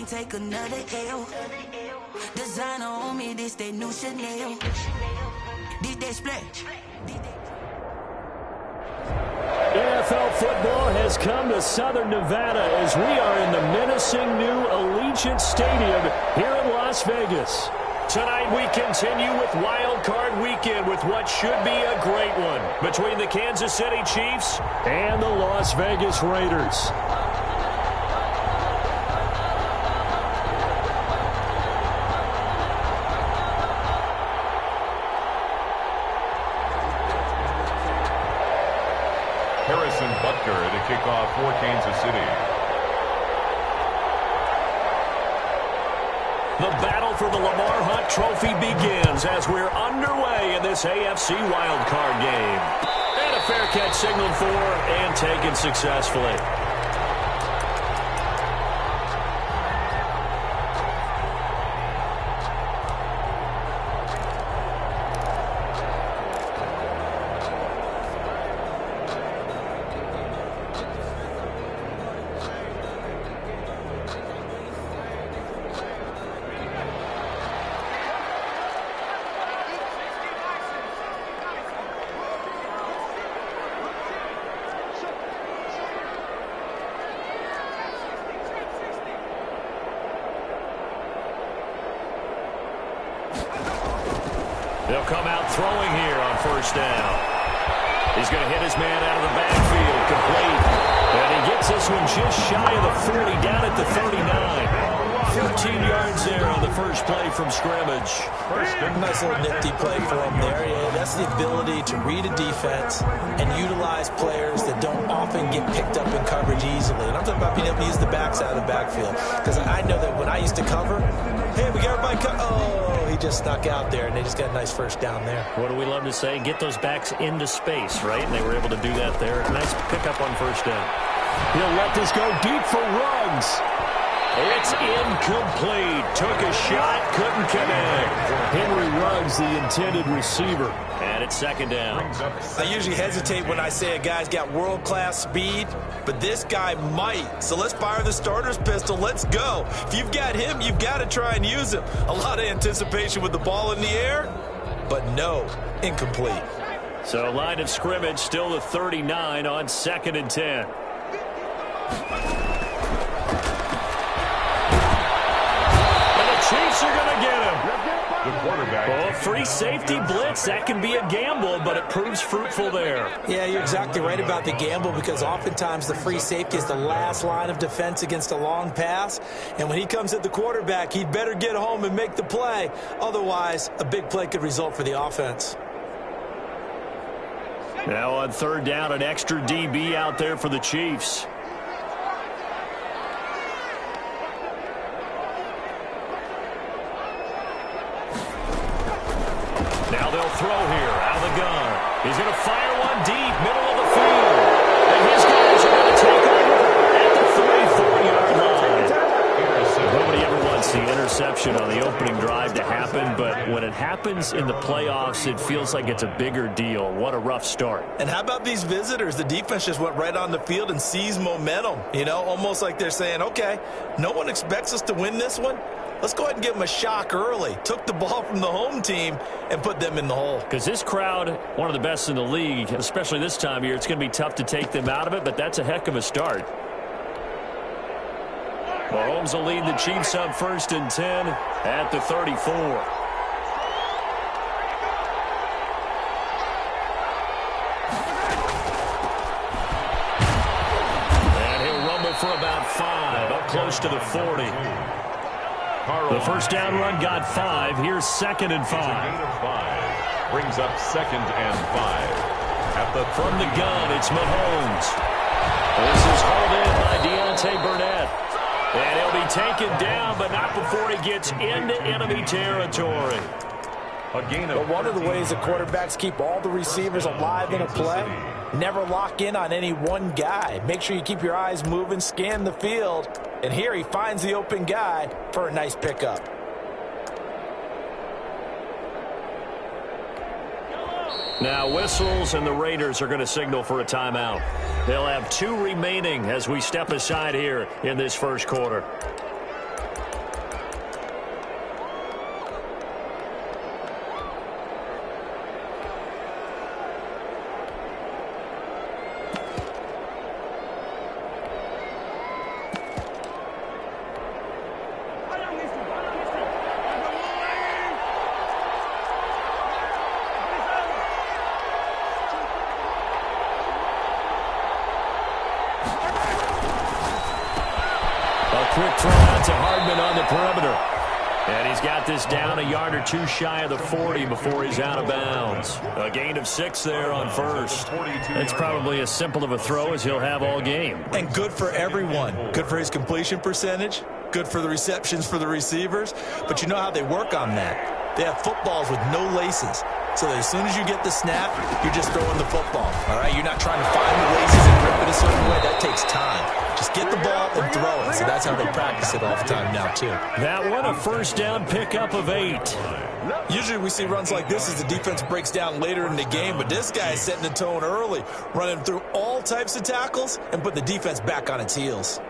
can't take another L. Designer on me, this they new Chanel. This they splash. NFL football has come to Southern Nevada as we are in the menacing new Allegiant Stadium here in Las Vegas. Tonight we continue with Wild Card Weekend with what should be a great one between the Kansas City Chiefs and the Las Vegas Raiders. To kick off for Kansas City. The battle for the Lamar Hunt Trophy begins as we're underway in this AFC wildcard game. And a fair catch signaled for and taken successfully. They'll come out throwing here on first down. He's going to hit his man out of the backfield, complete. And he gets this one just shy of the 40, down at the 39. 15 yards there on the first play from scrimmage. Nice little nifty play for him there. Yeah, that's the ability to read a defense and utilize players that don't often get picked up in coverage easily. And I'm talking about being able to use the backs out of the backfield. Because I know that when I used to cover, hey, we got everybody oh, he just snuck out there, and they just got a nice first down there. What do we love to say? Get those backs into space, right? And they were able to do that there. Nice pickup on first down. He'll let this go deep for Ruggs. It's incomplete. Took a shot, couldn't connect. Henry Ruggs, the intended receiver. And it's second down. I usually hesitate when I say a guy's got world-class speed, but this guy might. So let's fire the starter's pistol. Let's go. If you've got him, you've got to try and use him. A lot of anticipation with the ball in the air, but no, incomplete. So line of scrimmage still the 39 on 2nd and 10. Chiefs are going to get him. The quarterback. Well, free safety blitz, that can be a gamble, but it proves fruitful there. Yeah, you're exactly right about the gamble because oftentimes the free safety is the last line of defense against a long pass. And when he comes at the quarterback, he'd better get home and make the play. Otherwise, a big play could result for the offense. Now on third down, an extra DB out there for the Chiefs. Now they'll throw here out of the gun. He's going to fire one deep, middle of the field. And his guys are going to take over at the 34-yard line. Nobody ever wants the interception on the opening drive to happen, but when it happens in the playoffs, it feels like it's a bigger deal. What a rough start. And how about these visitors? The defense just went right on the field and seized momentum. You know, almost like they're saying, okay, no one expects us to win this one. Let's go ahead and give them a shock early. Took the ball from the home team and put them in the hole. Because this crowd, one of the best in the league, especially this time of year, it's going to be tough to take them out of it, but that's a heck of a start. Mahomes will lead the Chiefs up 1st and 10 at the 34. And he'll rumble for about 5, up close to the 40. The first down run got 5. Here's 2nd and 5. Brings up 2nd and 5. From the gun, it's Mahomes. This is hauled in by Deontay Burnett. And he'll be taken down, but not before he gets into enemy territory. But one of the ways the quarterbacks keep all the receivers alive in a play, never lock in on any one guy. Make sure you keep your eyes moving, scan the field. And here he finds the open guy for a nice pickup. Now whistles, and the Raiders are going to signal for a timeout. They'll have 2 remaining as we step aside here in this first quarter. A quick throw out to Hardman on the perimeter. And he's got this down a yard or two shy of the 40 before he's out of bounds. A gain of 6 there on first. That's probably as simple of a throw as he'll have all game. And good for everyone. Good for his completion percentage. Good for the receptions for the receivers. But you know how they work on that. They have footballs with no laces. So that as soon as you get the snap, you're just throwing the football. All right? You're not trying to find the laces and grip it a certain way. That takes time. Just get the ball and throw it. So that's how they practice it all the time now, too. That one, a first down pickup of 8. Usually we see runs like this as the defense breaks down later in the game, but this guy is setting the tone early, running through all types of tackles and putting the defense back on its heels.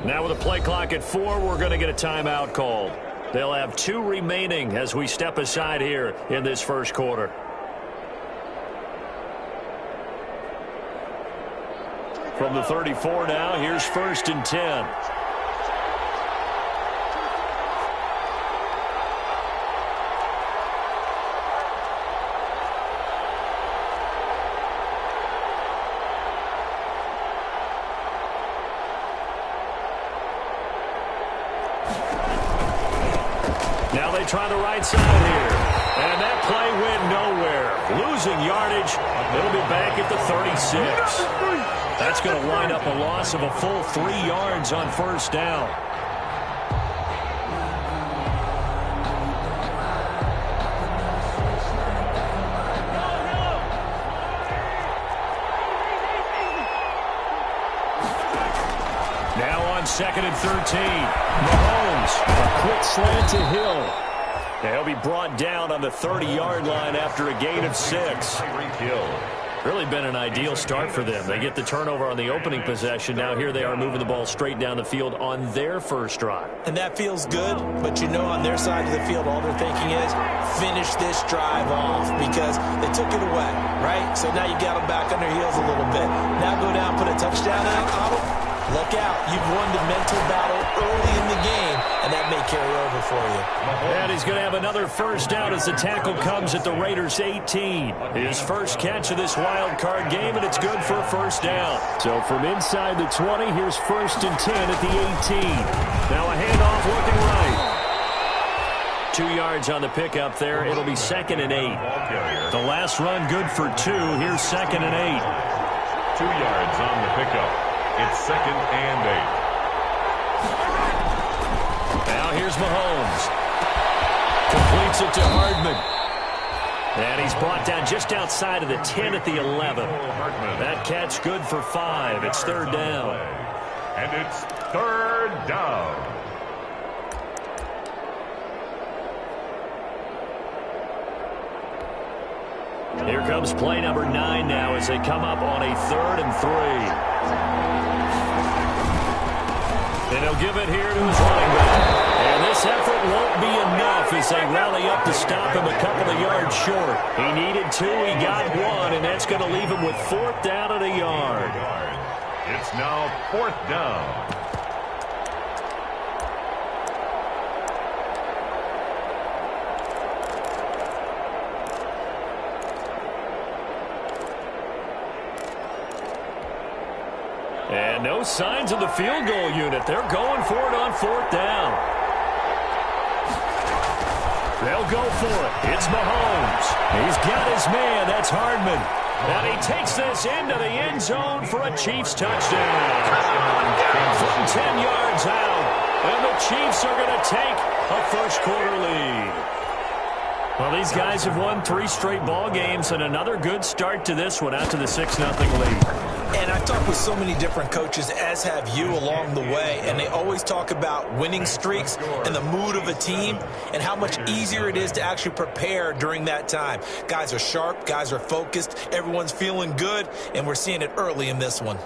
Now with a play clock at 4, we're going to get a timeout called. They'll have 2 remaining as we step aside here in this first quarter. From the 34 now, here's 1st and 10. Now they try the right side here. And that play went nowhere. Losing yardage. It'll be back at the 36. That's going to wind up a loss of a full 3 yards on first down. Now on 2nd and 13. Mahomes, a quick slant to Hill. He'll be brought down on the 30-yard line after a gain of 6. Really been an ideal start for them. They get the turnover on the opening possession. Now here they are moving the ball straight down the field on their first drive. And that feels good, but you know on their side of the field all they're thinking is finish this drive off because they took it away, right? So now you got them back on their heels a little bit. Now go down, put a touchdown out, Autumn. Look out. You've won the mental battle early in the game, and that may carry over for you. And he's going to have another first down as the tackle comes at the Raiders' 18. His first catch of this wild card game, and it's good for a first down. So from inside the 20, here's 1st and 10 at the 18. Now a handoff looking right. 2 yards on the pickup there. It'll be 2nd and 8. The last run good for 2. Here's 2nd and 8. 2 yards on the pickup. It's 2nd and 8. Now here's Mahomes. Completes it to Hardman. And he's brought down just outside of the 10 at the 11. That catch good for 5. It's 3rd down. And it's 3rd down. Here comes play number 9 now as they come up on a 3rd and 3. And he'll give it here to his running back. And this effort won't be enough as they rally up to stop him a couple of yards short. He needed 2, he got 1, and that's going to leave him with 4th down at a yard. It's now 4th down. And no signs of the field goal unit. They're going for it on 4th down. They'll go for it. It's Mahomes. He's got his man. That's Hardman. And he takes this into the end zone for a Chiefs touchdown. From 10 yards out. And the Chiefs are going to take a first quarter lead. Well, these guys have won 3 straight ball games and another good start to this one out to the 6-0 lead. And I've talked with so many different coaches, as have you, along the way, and they always talk about winning streaks and the mood of a team and how much easier it is to actually prepare during that time. Guys are sharp, guys are focused, everyone's feeling good, and we're seeing it early in this one.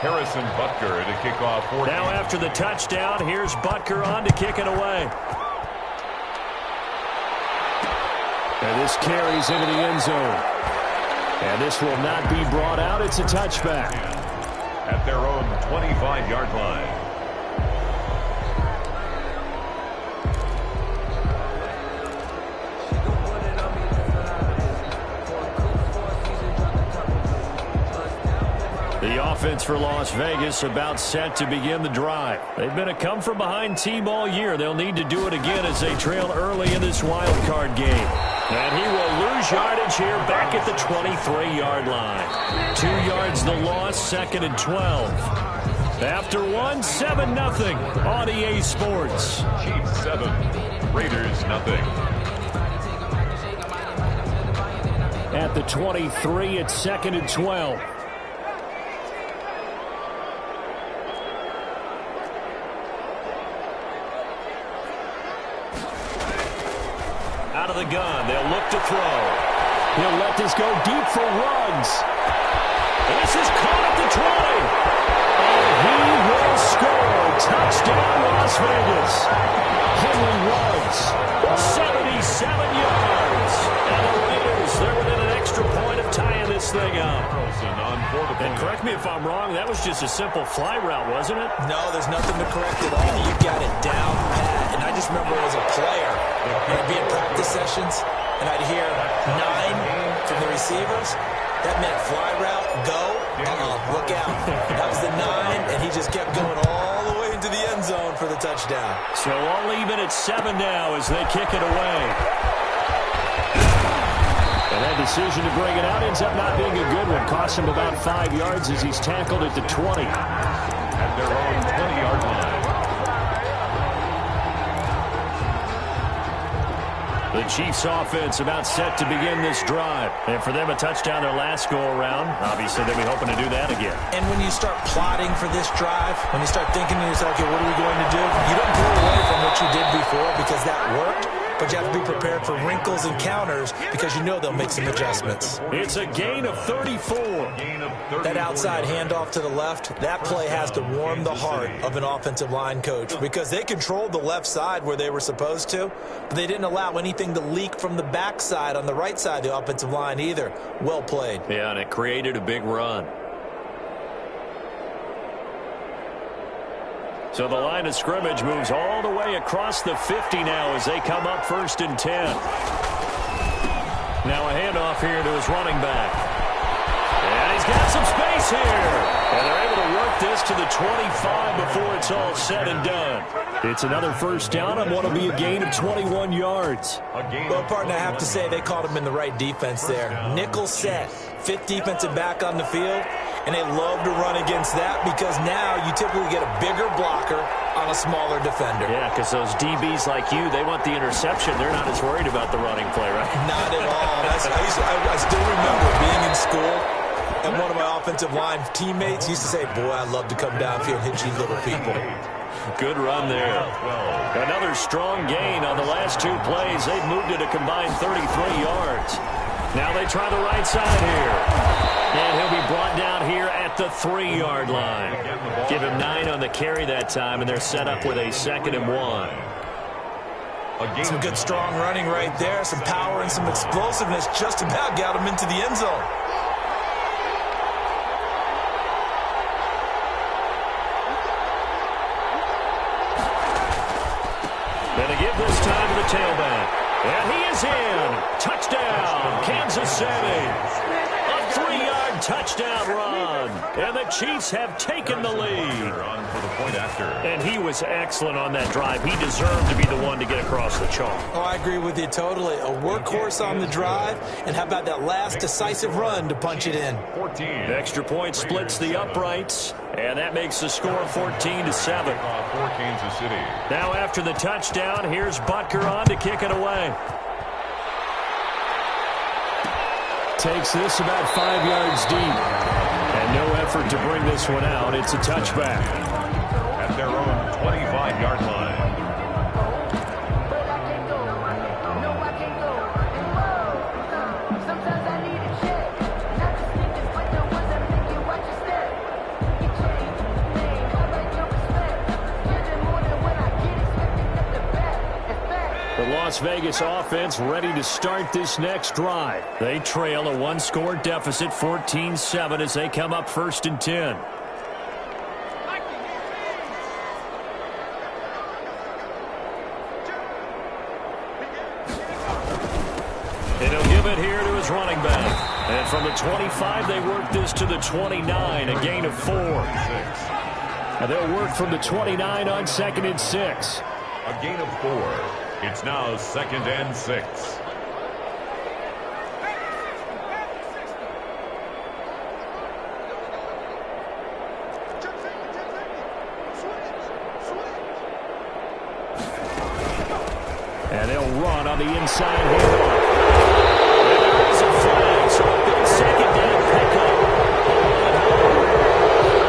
Harrison Butker to kick off 14. Now after the touchdown, here's Butker on to kick it away. And this carries into the end zone. And this will not be brought out. It's a touchback. At their own 25-yard line. The offense for Las Vegas about set to begin the drive. They've been a come-from-behind team all year. They'll need to do it again as they trail early in this wild card game. And he will lose yardage here back at the 23-yard line. 2 yards the loss, 2nd and 12. After one, 7-0 on EA Sports. Chiefs 7, Raiders nothing. At the 23, it's 2nd and 12. Out of the gun, they'll look to throw. He'll let this go deep for runs. This is caught at the 20. And he will score. Touchdown, Las Vegas. Henry Ruggs, 77 yards. And the Raiders, they're within an extra point of tying this thing up. And correct me if I'm wrong, that was just a simple fly route, wasn't it? No, there's nothing to correct at all. You got it down pat. And I just remember as a player, when I'd be in practice sessions, and I'd hear 9 from the receivers. That meant fly route, go, look out. That was the 9, and he just kept going all the way into the end zone for the touchdown. So all even at 7 now as they kick it away. And that decision to bring it out ends up not being a good one. Cost him about 5 yards as he's tackled at the 20. At their own 20-yard line. The Chiefs offense about set to begin this drive. And for them, a touchdown their last go-around. Obviously, they'll be hoping to do that again. And when you start plotting for this drive, when you start thinking to yourself, okay, what are we going to do? You don't go away from what you did before because that worked. But you have to be prepared for wrinkles and counters because you know they'll make some adjustments. It's a gain of 34. That outside handoff to the left, that play has to warm the heart of an offensive line coach because they controlled the left side where they were supposed to, but they didn't allow anything to leak from the backside on the right side of the offensive line either. Well played. Yeah, and it created a big run. So the line of scrimmage moves all the way across the 50 now as they come up 1st and 10. Now a handoff here to his running back. And he's got some space here. And they're able to work this to the 25 before it's all said and done. It's another 1st down on what will be a gain of 21 yards. Well, partner, I have to say they caught him in the right defense there. Nickel set, 5th defensive back on the field. And they love to run against that because now you typically get a bigger blocker on a smaller defender. Yeah, because those DBs like you, they want the interception. They're not as worried about the running play, right? Not at all. I still remember being in school, and one of my offensive line teammates used to say, boy, I love to come downfield and hit you little people. Good run there. Another strong gain on the last 2 plays. They've moved it a combined 33 yards. Now they try the right side here. And he'll be brought down here at the 3-yard line. Give him 9 on the carry that time, and they're set up with a 2nd and 1. Some good strong running right there. Some power and some explosiveness just about got him into the end zone. And they give this time to the tailback. And he is in. Touchdown, Kansas City. A 3-yard touchdown run. And the Chiefs have taken the lead. And he was excellent on that drive. He deserved to be the one to get across the chalk. Oh, I agree with you totally. A workhorse on the drive. And how about that last decisive run to punch it in? 14. Extra point splits the uprights. And that makes the score 14-7. For Kansas City. Now after the touchdown, here's Butker on to kick it away. Takes this about 5 yards deep. And no effort to bring this one out. It's a touchback. At their own 25-yard line. Las Vegas offense ready to start this next drive. They trail a one-score deficit, 14-7, as they come up 1st and 10. And he'll give it here to his running back. And from the 25, they work this to the 29, a gain of 4. And they'll work from the 29 on 2nd and 6. A gain of 4. It's now 2nd and 6. And they'll run on the inside here. And there is a flag, so a big 2nd down pickup.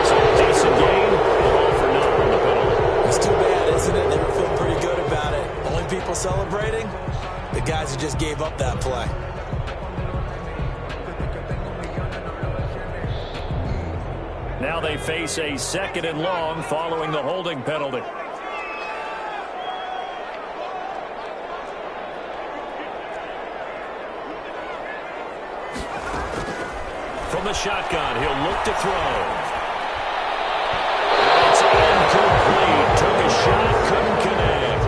So a decent game, all for naught on the penalty. It's too bad, isn't it? They were feeling pretty good about it. Only people celebrating? The guys who just gave up that play. Now they face a 2nd and long following the holding penalty. From the shotgun, he'll look to throw. It's incomplete. Took a shot, couldn't connect.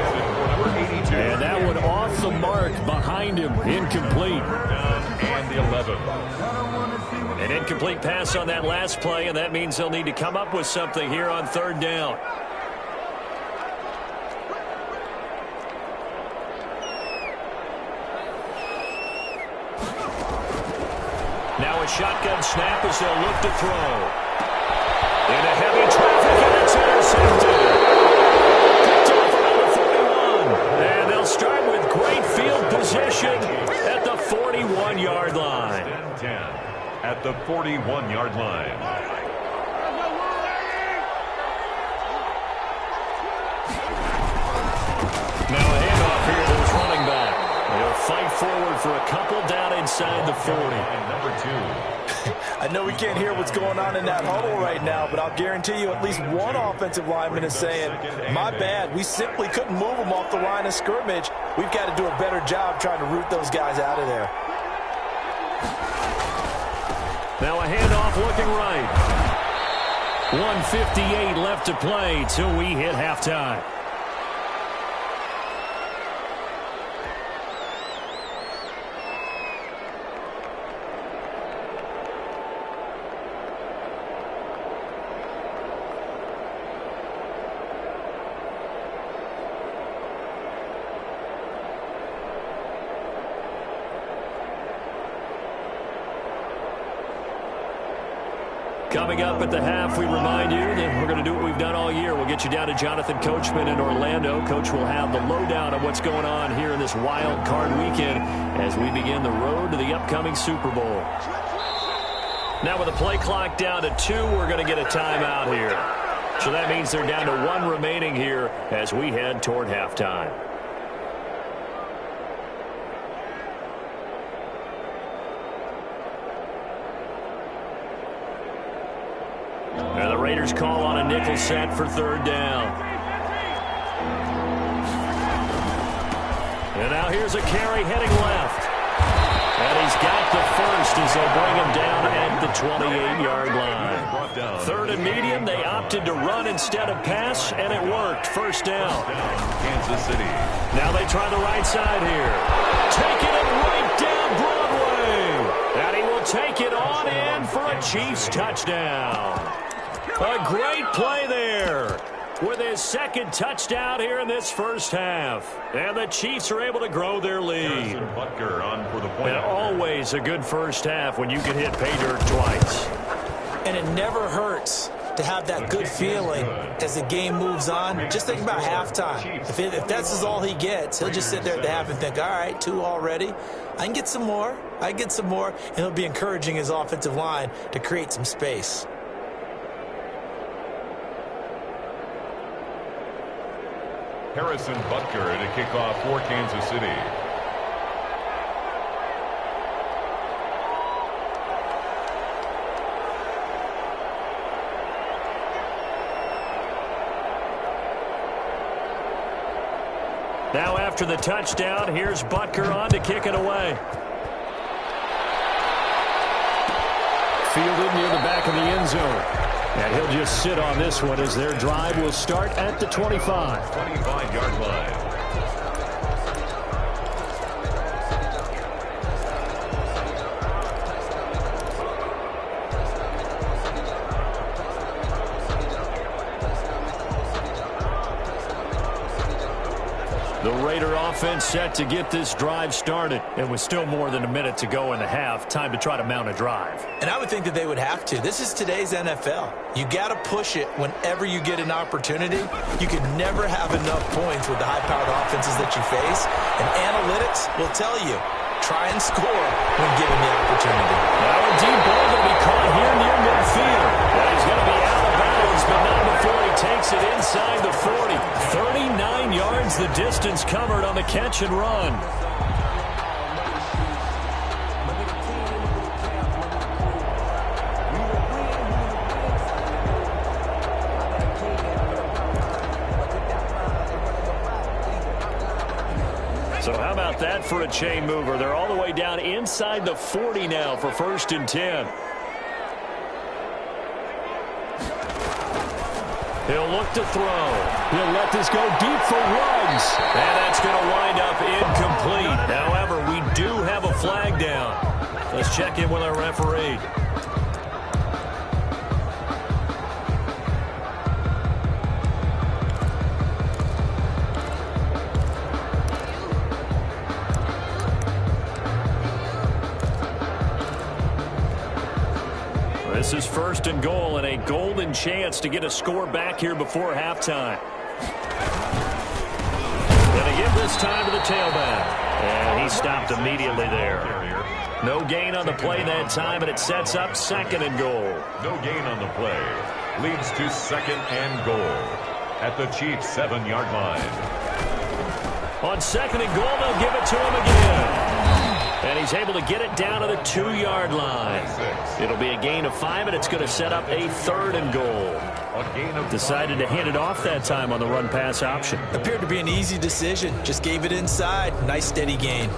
And that one off the mark behind him. Incomplete. And the 11. An incomplete pass on that last play, and that means they'll need to come up with something here on 3rd down. Now a shotgun snap as they'll look to throw. Into heavy traffic, and it's intercepted. Picked off around the 41. And they'll start with great field position at the 41-yard line. 10 at the 41-yard line. Now a handoff here to his running back. They'll fight forward for a couple down inside the 40. Number 2. I know we can't hear what's going on in that huddle right now, but I'll guarantee you at least one offensive lineman is saying, my bad, we simply couldn't move them off the line of scrimmage. We've got to do a better job trying to root those guys out of there. Now a handoff looking right. 1:58 left to play till we hit halftime. Coming up at the half, we remind you that we're going to do what we've done all year. We'll get you down to Jonathan Coachman in Orlando. Coach will have the lowdown of what's going on here in this wild card weekend as we begin the road to the upcoming Super Bowl. Now with the play clock down to 2, we're going to get a timeout here. So that means they're down to 1 remaining here as we head toward halftime. And the Raiders call on a nickel set for 3rd down. And now here's a carry heading left. And he's got the first as they bring him down at the 28-yard line. 3rd and medium, they opted to run instead of pass, and it worked. 1st down. Kansas City. Now they try the right side here. Taking it right down Broadway. And he will take it on in for a Chiefs touchdown. A great play there with his 2nd touchdown here in this 1st half. And the Chiefs are able to grow their lead. Butker on for the point. And always a good 1st half when you can hit pay dirt twice. And it never hurts to have that good feeling as the game moves on. Just think about halftime. If that's all he gets, he'll just sit there at the half and think, all right, 2 already. I can get some more. I can get some more. And he'll be encouraging his offensive line to create some space. Harrison Butker to kick off for Kansas City. Now after the touchdown, here's Butker on to kick it away. Fielded near the back of the end zone. And he'll just sit on this one as their drive will start at the 25. 25-yard line. The Raider offense set to get this drive started. It was still more than a minute to go in the half. Time to try to mount a drive. And I would think that they would have to. This is today's NFL. You got to push it whenever you get an opportunity. You can never have enough points with the high-powered offenses that you face. And analytics will tell you, try and score when given the opportunity. Now a deep ball going to be caught here near midfield. And he's going to be out of bounds, but not before he takes it inside the 40. 39 yards the distance covered on the catch and run. So how about that for a chain mover? They're all the way down inside the 40 now for 1st and 10. He'll look to throw. He'll let this go deep for Ruggs. And that's going to wind up incomplete. However, we do have a flag down. Let's check in with our referee. This is 1st and goal and a golden chance to get a score back here before halftime. Going to give this time to the tailback. And he stopped immediately there. No gain on the play that time, and it sets up 2nd and goal. No gain on the play. Leads to 2nd and goal at the Chiefs' 7-yard line. On 2nd and goal, they'll give it to him again. And he's able to get it down to the 2-yard line. It'll be a gain of 5, and it's going to set up a 3rd and goal. Decided to hand it off that time on the run-pass option. Appeared to be an easy decision. Just gave it inside. Nice, steady gain.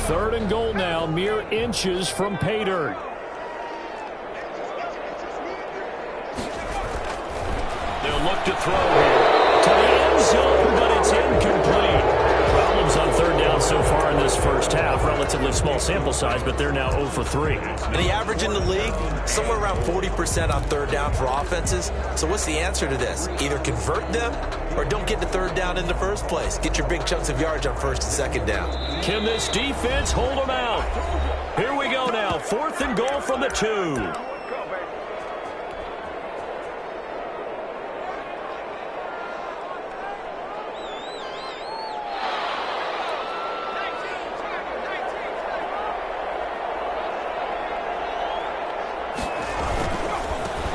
Third and goal now, mere inches from pay dirt. They'll look to throw here to the end zone, but it's incomplete. Problems on 3rd down so far in this first half. Relatively small sample size, but they're now 0 for 3. And the average in the league, somewhere around 40% on 3rd down for offenses. So what's the answer to this? Either convert them or don't get the 3rd down in the first place. Get your big chunks of yards on 1st and 2nd down. Can this defense hold them out? Here we go now. 4th and goal from the 2.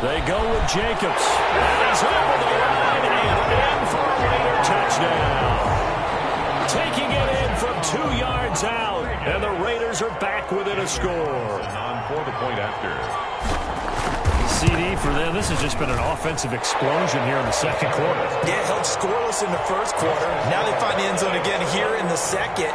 They go with Jacobs. And he's over the line and in for a Raider touchdown. Taking it in from 2 yards out. And the Raiders are back within a score. On for the point after. CD for them. This has just been an offensive explosion here in the 2nd quarter. Yeah, held scoreless in the 1st quarter. Now they find the end zone again here in the 2nd.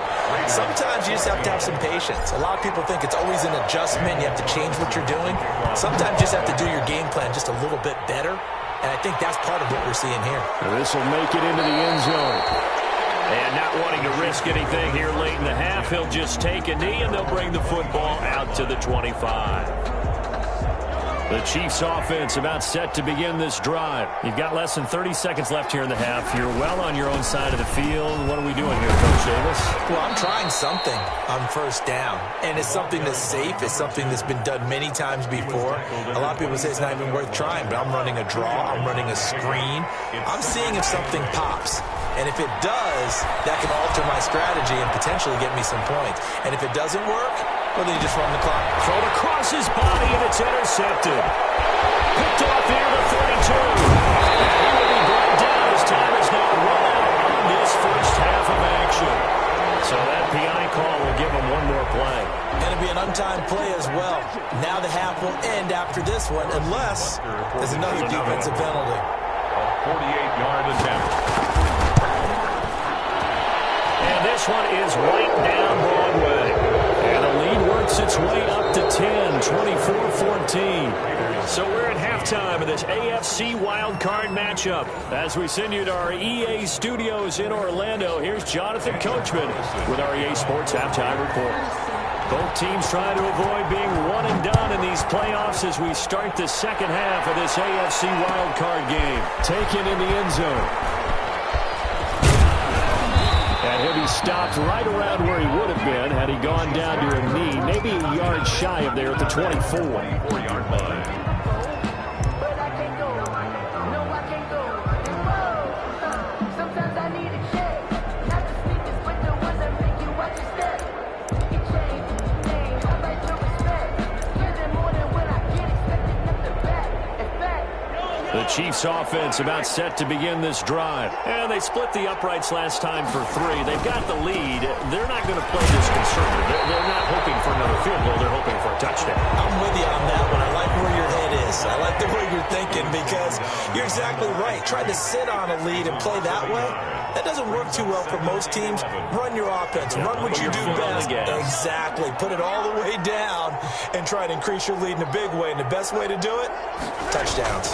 Sometimes you just have to have some patience. A lot of people think it's always an adjustment. You have to change what you're doing. Sometimes you just have to do your game plan just a little bit better. And I think that's part of what we're seeing here. This will make it into the end zone. And not wanting to risk anything here late in the half, he'll just take a knee and they'll bring the football out to the 25. The Chiefs offense about set to begin this drive. You've got less than 30 seconds left here in the half. You're well on your own side of the field. What are we doing here, Coach Davis? Well, I'm trying something on 1st down. And it's something that's safe. It's something that's been done many times before. A lot of people say it's not even worth trying, but I'm running a draw. I'm running a screen. I'm seeing if something pops. And if it does, that can alter my strategy and potentially get me some points. And if it doesn't work, well, then you just run the clock. Thrown across his body, and it's intercepted. Picked off here to 32. And he will be brought down. His time is now run out on this first half of action. So that PI call will give them one more play. And it'll be an untimed play as well. Now the half will end after this one, unless there's another defensive penalty. A 48-yard attempt. And this one is right down Broadway. And the lead works its way up to 10, 24-14. So we're at halftime of this AFC wildcard matchup. As we send you to our EA studios in Orlando, here's Jonathan Coachman with our EA Sports Halftime Report. Both teams trying to avoid being one and done in these playoffs as we start the second half of this AFC wildcard game. Taken in the end zone. And he'll be stopped right around where he would have been had he gone down to a knee, maybe a yard shy of there at the 24. 4-yard line. The Chiefs offense about set to begin this drive. And they split the uprights last time for 3. They've got the lead. They're not going to play this conservative. They're not hoping for another field goal. They're hoping for a touchdown. I'm with you on that one. I like where your head is. I like the way you're thinking because you're exactly right. Trying to sit on a lead and play that way, that doesn't work too well for most teams. Run your offense. Run what you do best. Exactly. Put it all the way down and try to increase your lead in a big way. And the best way to do it, touchdowns.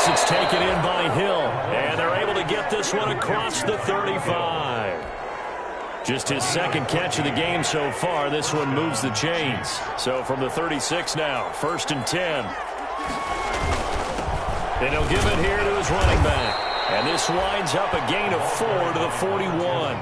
It's taken in by Hill, and they're able to get this one across the 35. Just his second catch of the game so far. This one moves the chains. So from the 36 now, 1st and 10. And he'll give it here to his running back. And this winds up a gain of 4 to the 41.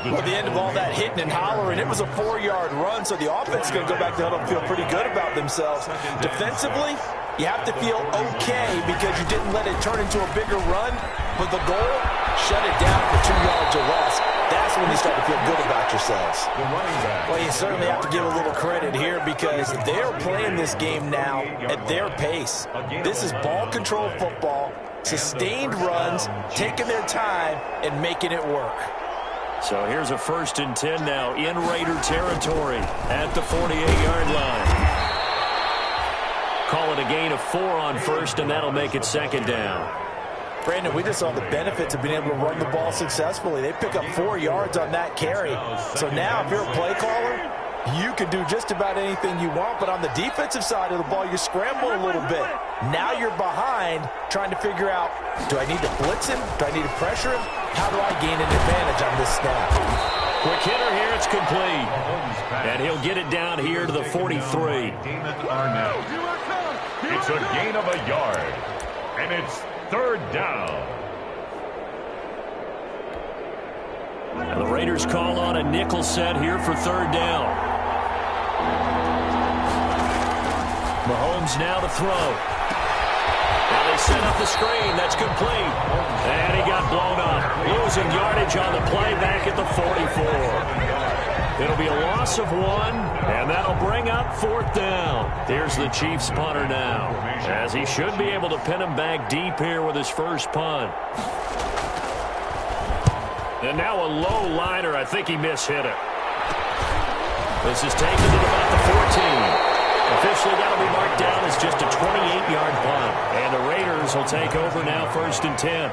Well, the end of all that hitting and hollering, it was a 4-yard run, so the offense is going to go back to huddle and feel pretty good about themselves. Defensively, you have to feel okay because you didn't let it turn into a bigger run, but the goal, shut it down for 2 yards or less. That's when you start to feel good about yourselves. Well, you certainly have to give a little credit here because they're playing this game now at their pace. This is ball control football, sustained runs, taking their time, and making it work. So here's a 1st and 10 now in Raider territory at the 48-yard line. Call it a gain of 4 on 1st, and that'll make it 2nd down. Brandon, we just saw the benefits of being able to run the ball successfully. They pick up 4 yards on that carry. So now if you're a play caller, you can do just about anything you want, but on the defensive side of the ball, you scramble a little bit. Now you're behind trying to figure out, do I need to blitz him? Do I need to pressure him? How do I gain an advantage on this snap? Quick hitter here, it's complete. And he'll get it down here to the 43. It's a gain of a yard, and it's 3rd down. And the Raiders call on a nickel set here for 3rd down. Mahomes now to throw. Now they set up the screen. That's complete. And he got blown up. Losing yardage on the play back at the 44. It'll be a loss of 1, and that'll bring up 4th down. Here's the Chiefs punter now, as he should be able to pin him back deep here with his first punt. And now a low liner. I think he mishit it. This is taken to about the 14. Officially that'll be marked down as just a 28-yard punt. And the Raiders will take over now 1st and 10.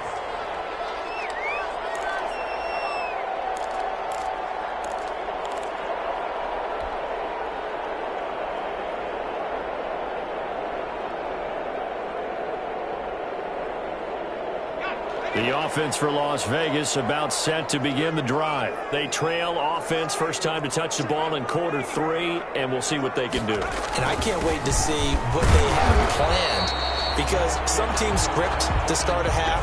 The offense for Las Vegas about set to begin the drive. They trail offense first time to touch the ball in quarter 3, and we'll see what they can do. And I can't wait to see what they have planned because some teams script to start a half.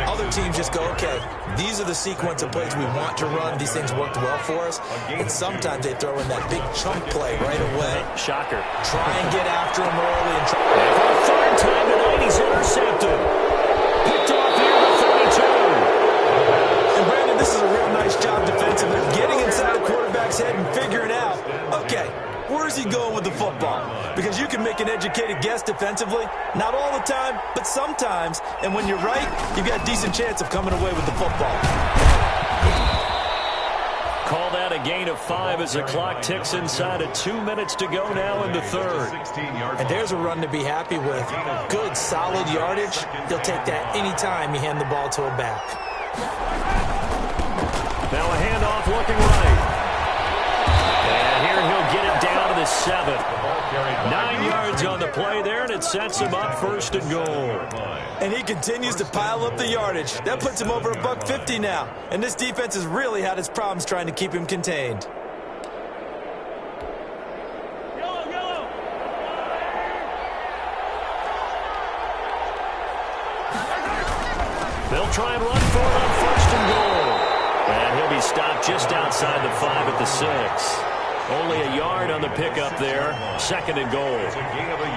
Other teams just go, okay, these are the sequence of plays we want to run. These things worked well for us. And sometimes they throw in that big chunk play right away. Shocker. Try and get after him early. And for the 3rd time tonight, he's intercepted. Picked off here at 32. And Brandon, this is a real nice job defensively, getting inside the quarterback's head and figuring out, okay, where's he going with the football? Because you can make make an educated guess defensively? Not all the time, but sometimes. And when you're right, you've got a decent chance of coming away with the football. Call that a gain of 5 as the clock ticks inside of 2 minutes to go now in the third. And there's a run to be happy with. Good, solid yardage. He'll take that any time you hand the ball to a back. Now a handoff looking right. And here he'll get it down to the 7. 9 yards on the play there, and it sets him up first and goal. And he continues to pile up the yardage. That puts him over $150 now. And this defense has really had its problems trying to keep him contained. They'll try and run for it on first and goal. And he'll be stopped just outside the 5 at the 6. Only a yard on the pickup there. Second and goal.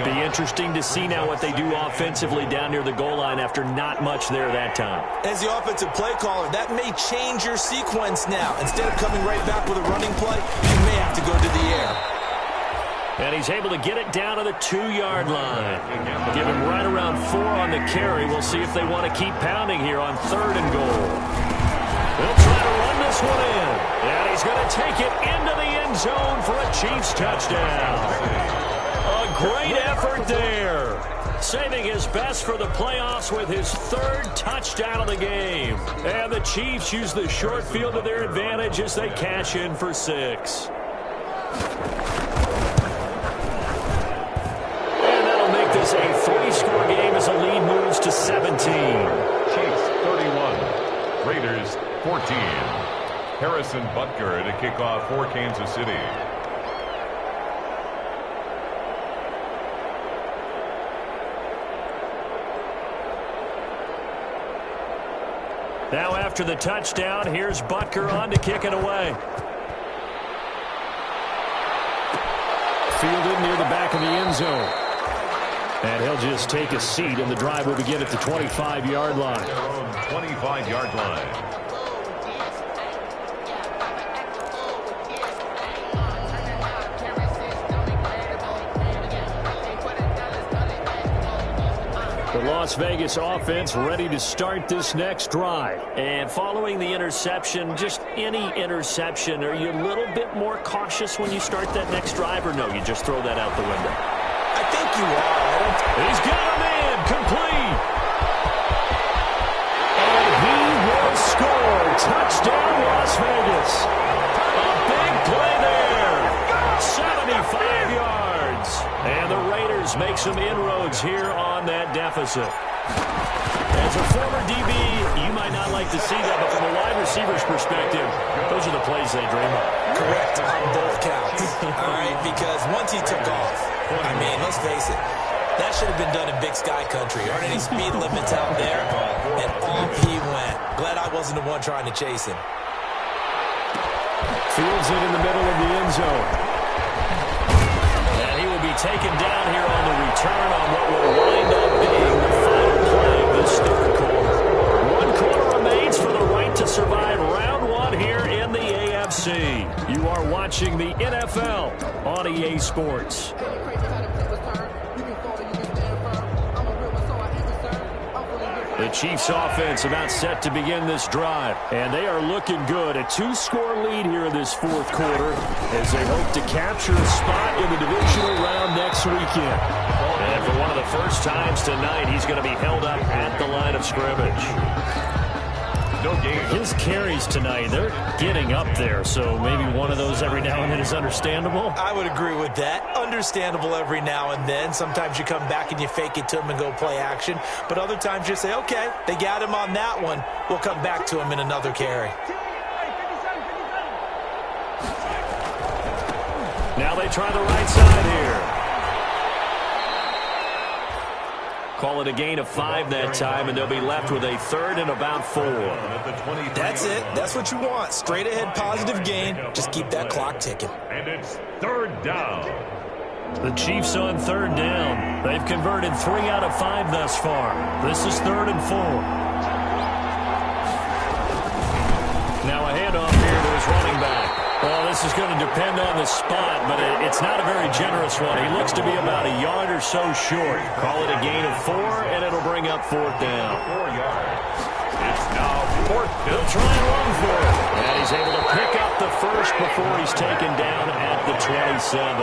Be interesting to see now what they do offensively down near the goal line after not much there that time. As the offensive play caller, that may change your sequence now. Instead of coming right back with a running play, you may have to go to the air. And he's able to get it down to the 2-yard line. Give him right around 4 on the carry. We'll see if they want to keep pounding here on third and goal. They'll try to run this one in. And he's going to take it into the end zone for a Chiefs touchdown. A great effort there. Saving his best for the playoffs with his 3rd touchdown of the game. And the Chiefs use the short field to their advantage as they cash in for 6. And that'll make this a 3-score game as the lead moves to 17. Chiefs 31, Raiders 14. Harrison Butker to kick off for Kansas City. Now after the touchdown, here's Butker on to kick it away. Fielded near the back of the end zone. And he'll just take a seat, and the drive will begin at the 25-yard line. 25-yard line. The Las Vegas offense ready to start this next drive. And following the interception, just any interception, are you a little bit more cautious when you start that next drive, or no, you just throw that out the window? I think you are. He's got him in, complete. And he will score. Touchdown, Las Vegas. A big play there. 75 yards. And the Raiders make some inroads here on that deficit. As a former DB, you might not like to see that, but from a wide receiver's perspective, those are the plays they dream of. Correct on both counts. All right, because once he took off, I mean, let's face it, that should have been done in Big Sky country. Aren't any speed limits out there? And off he went. Glad I wasn't the one trying to chase him. Fields it in the middle of the end zone. And he will be taken down here on the return on what will wind up being the final play of this third quarter. 1 quarter remains for the right to survive round 1 here in the AFC. You are watching the NFL on EA Sports. The Chiefs offense about set to begin this drive, and they are looking good. A 2-score lead here in this fourth quarter as they hope to capture a spot in the divisional round next weekend. And for one of the first times tonight, he's going to be held up at the line of scrimmage. No gain. His carries tonight, they're getting up there, so maybe one of those every now and then is understandable. I would agree with that. Understandable every now and then. Sometimes you come back and you fake it to him and go play action. But other times you say, okay, they got him on that one. We'll come back to him in another carry. Now they try the right side here. Call it a gain of 5 that time, and they'll be left with a 3rd and about 4. That's it. That's what you want. Straight ahead positive gain. Just keep that clock ticking. And it's 3rd down. The Chiefs on 3rd down. They've converted 3 out of 5 thus far. This is 3rd and 4. Now a handoff here to his running back. Well, this is going to depend on the spot, but it's not a very generous one. He looks to be about a yard or so short. Call it a gain of 4, and it'll bring up 4th down. 4 yards. It's now 4th. He'll try and run for it. And he's able to pick up the first before he's taken down at the 27.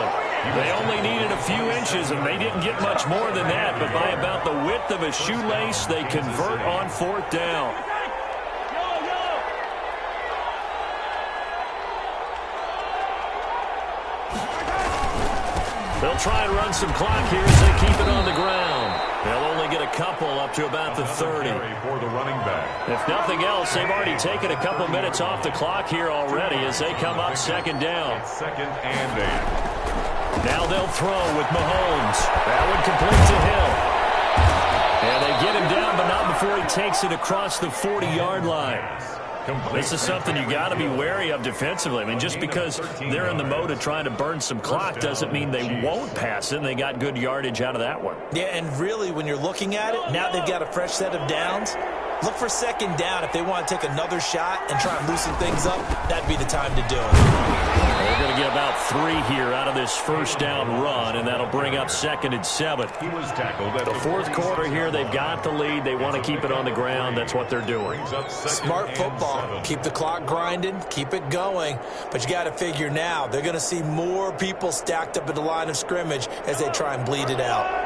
They only needed a few inches, and they didn't get much more than that. But by about the width of a shoelace, they convert on 4th down. They'll try and run some clock here as they keep it on the ground. They'll only get a couple up to about the 30. For the running back. If nothing else, they've already taken a couple minutes off the clock here already as they come up 2nd down. 2nd and 8. Now they'll throw with Mahomes. That one complete to him. And they get him down, but not before he takes it across the 40-yard line. This is something you got to be wary of defensively. I mean, just because they're in the mode of trying to burn some clock doesn't mean they won't pass it. And they got good yardage out of that one. Yeah, and really, when you're looking at it, now they've got a fresh set of downs. Look for 2nd down. If they want to take another shot and try and loosen things up, that'd be the time to do it. They're going to get about 3 here out of this 1st down run, and that'll bring up 2nd and 7. He was tackled at The 4th quarter here, they've got the lead. They want to keep it on the ground. That's what they're doing. Smart football. Keep the clock grinding. Keep it going. But you got to figure now, they're going to see more people stacked up at the line of scrimmage as they try and bleed it out.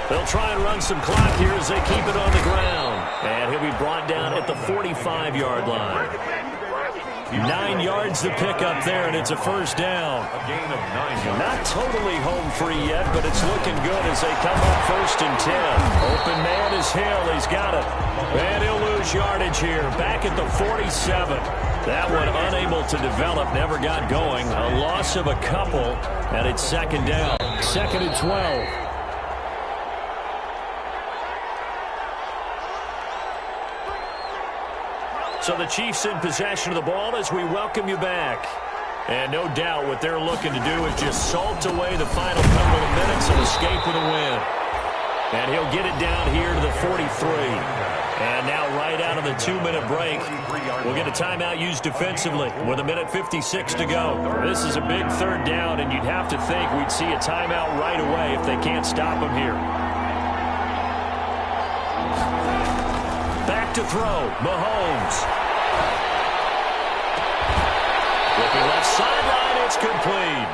They'll try and run some clock here as they keep it on the ground. And he'll be brought down at the 45-yard line. 9 yards to pick up there, and it's a 1st down. A gain of 9 yards. Not totally home free yet, but it's looking good as they come up 1st and 10. Open man is Hill. He's got it. And he'll lose yardage here. Back at the 47. That one unable to develop, never got going. A loss of a couple, and it's 2nd down. 2nd and 12. So the Chiefs in possession of the ball as we welcome you back. And no doubt what they're looking to do is just salt away the final couple of minutes and escape with a win. And he'll get it down here to the 43. And now right out of the 2-minute break, we'll get a timeout used defensively with 1:56 to go. This is a big 3rd down, and you'd have to think we'd see a timeout right away if they can't stop him here. Back to throw, Mahomes. Looking left sideline, it's complete.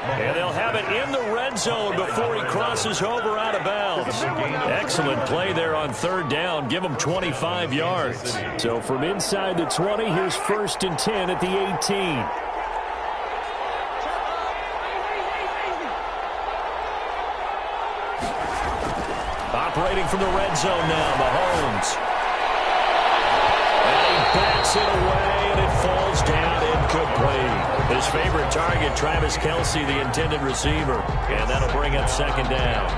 And they'll have it in the red zone before he crosses over out of bounds. Excellent play there on 3rd down. Give him 25 yards. So from inside the 20, here's 1st and 10 at the 18. Operating from the red zone now, Mahomes. And he backs it away, and it falls down incomplete. His favorite target, Travis Kelce, the intended receiver. And that'll bring up 2nd down.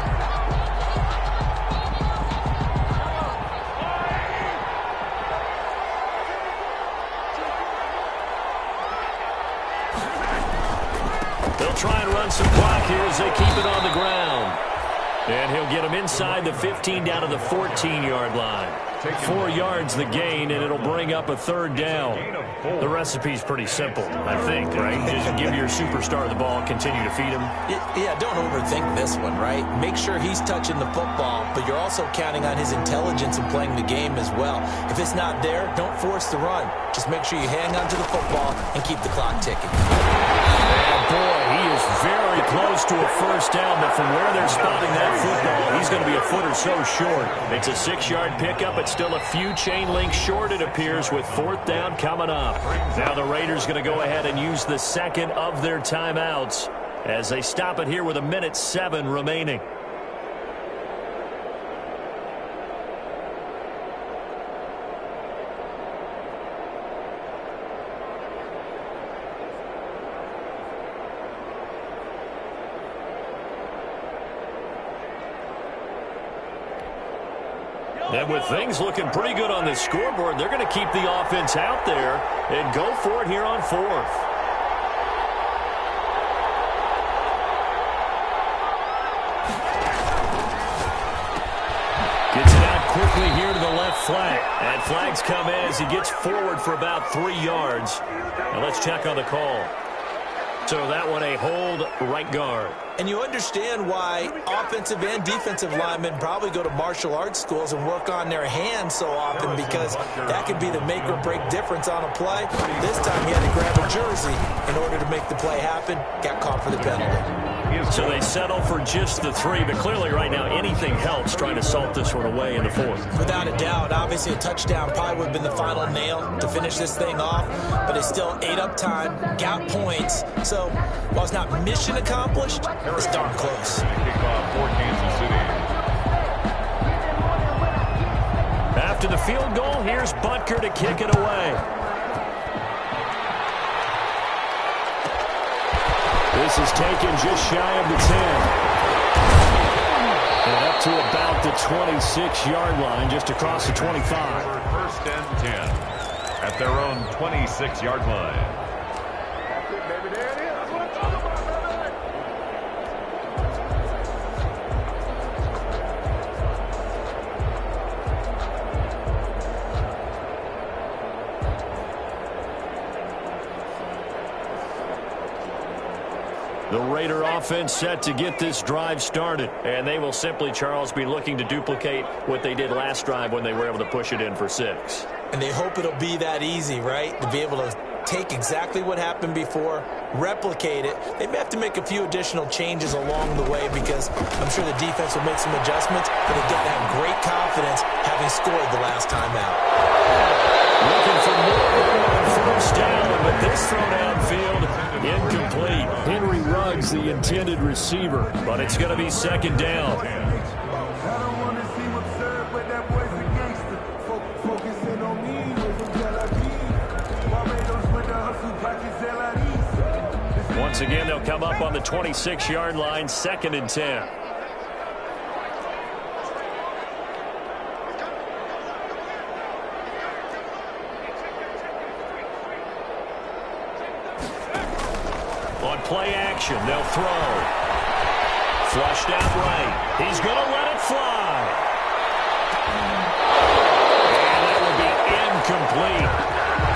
They'll try and run some clock here as they keep it on the ground. And he'll get him inside the 15 down to the 14-yard line. 4 yards the gain, and it'll bring up a 3rd down. The recipe's pretty simple, I think, right? Just give your superstar the ball, continue to feed him. Yeah, don't overthink this one, right? Make sure he's touching the football, but you're also counting on his intelligence in playing the game as well. If it's not there, don't force the run. Just make sure you hang on to the football and keep the clock ticking. And boy, he is very close to a 1st down, but from where they're spotting that football, he's going to be a foot or so short. It's a 6-yard pickup, but still a few chain links short, it appears, with 4th down coming up. Now the Raiders going to go ahead and use the 2nd of their timeouts as they stop it here with 1:07 remaining. And with things looking pretty good on this scoreboard, they're going to keep the offense out there and go for it here on 4th. quickly here to the left flag. And flags come in as he gets forward for about 3 yards. Now let's check on the call. So that one a hold right guard. And you understand why offensive and defensive linemen probably go to martial arts schools and work on their hands so often, because that could be the make or break difference on a play. This time he had to grab a jersey in order to make the play happen. Got caught for the penalty. So they settle for just the 3, but clearly right now anything helps trying to salt this one away in the 4th. Without a doubt, obviously a touchdown probably would have been the final nail to finish this thing off, but it's still ate up time, got points. So while it's not mission accomplished, it's darn close. Kickoff for Kansas City. After the field goal, here's Butker to kick it away. This is taken just shy of the 10. And up to about the 26-yard line, just across the 25. First and 10 at their own 26-yard line. The Raider offense set to get this drive started. And they will simply, Charles, be looking to duplicate what they did last drive when they were able to push it in for 6. And they hope it'll be that easy, right? To be able to take exactly what happened before, replicate it. They may have to make a few additional changes along the way, because I'm sure the defense will make some adjustments, but again, have great confidence having scored the last time out. Looking for more on first down, but this throw downfield incomplete. Henry Ruggs, the intended receiver, but it's going to be second down. Once again, they'll come up on the 26-yard line, 2nd and 10. On play action, they'll throw. Flushed out right. He's going to let it fly. And that will be incomplete.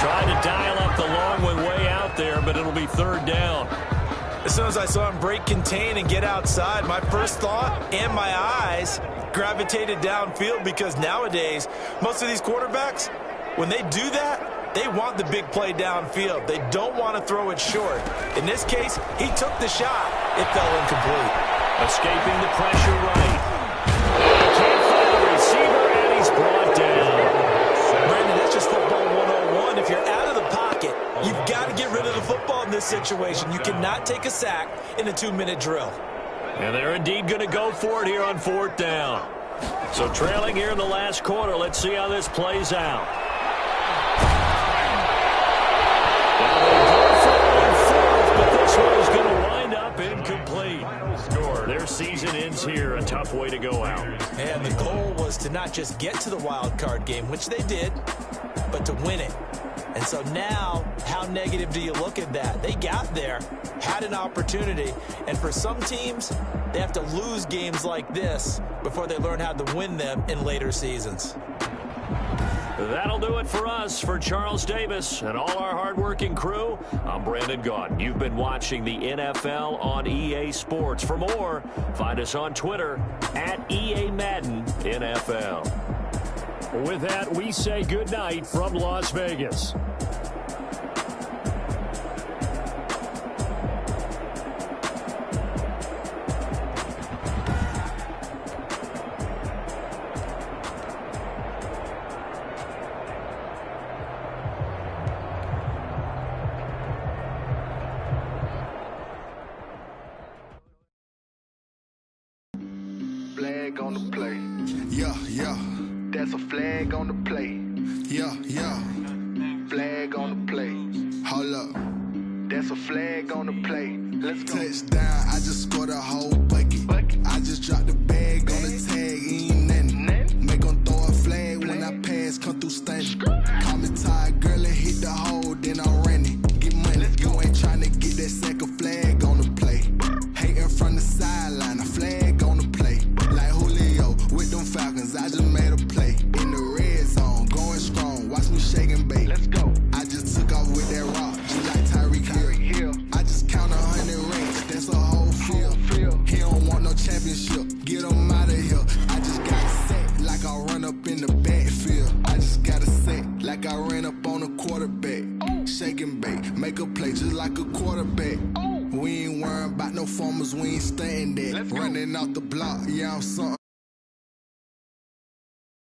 Trying to dial up the long one way out there, but it'll be 3rd down. As soon as I saw him break contain and get outside, my first thought and my eyes gravitated downfield, because nowadays, most of these quarterbacks, when they do that, they want the big play downfield. They don't want to throw it short. In this case, he took the shot. It fell incomplete. Escaping the pressure right. Can't find the receiver, and he's brought down. Brandon, that's just football 101. If you're out of the pocket, you've got to get rid of the football in this situation. You cannot take a sack in a 2-minute drill. And they're indeed going to go for it here on 4th down. So trailing here in the last quarter, let's see how this plays out. But this one is going to wind up incomplete. Their season ends here. A tough way to go out. And the goal was to not just get to the wild card game, which they did, but to win it. And so now, how negative do you look at that? They got there, had an opportunity, and for some teams, they have to lose games like this before they learn how to win them in later seasons. That'll do it for us. For Charles Davis and all our hardworking crew, I'm Brandon Gaudin. You've been watching the NFL on EA Sports. For more, find us on Twitter at EA Madden NFL. With that, we say goodnight from Las Vegas. Flag on the play. Yeah, yeah. That's a flag on the play. Yeah, yeah. Flag on the play. Hold up. That's a flag on the play. Let's go. Touchdown, I just scored a whole bucket. I just dropped the bag on the tag, ain't nothing. Make them throw a flag when I pass, come through stunning. Call me tired, girl, and hit the hole, then I'm running. Get money, you ain't trying to get that second flag on the play. Hating from the sideline, a flag on the play. Like Julio with them Falcons, I just made a play. quarterback. We ain't worrying about no formers, we ain't stunting that. Running off the block, yeah, I'm something.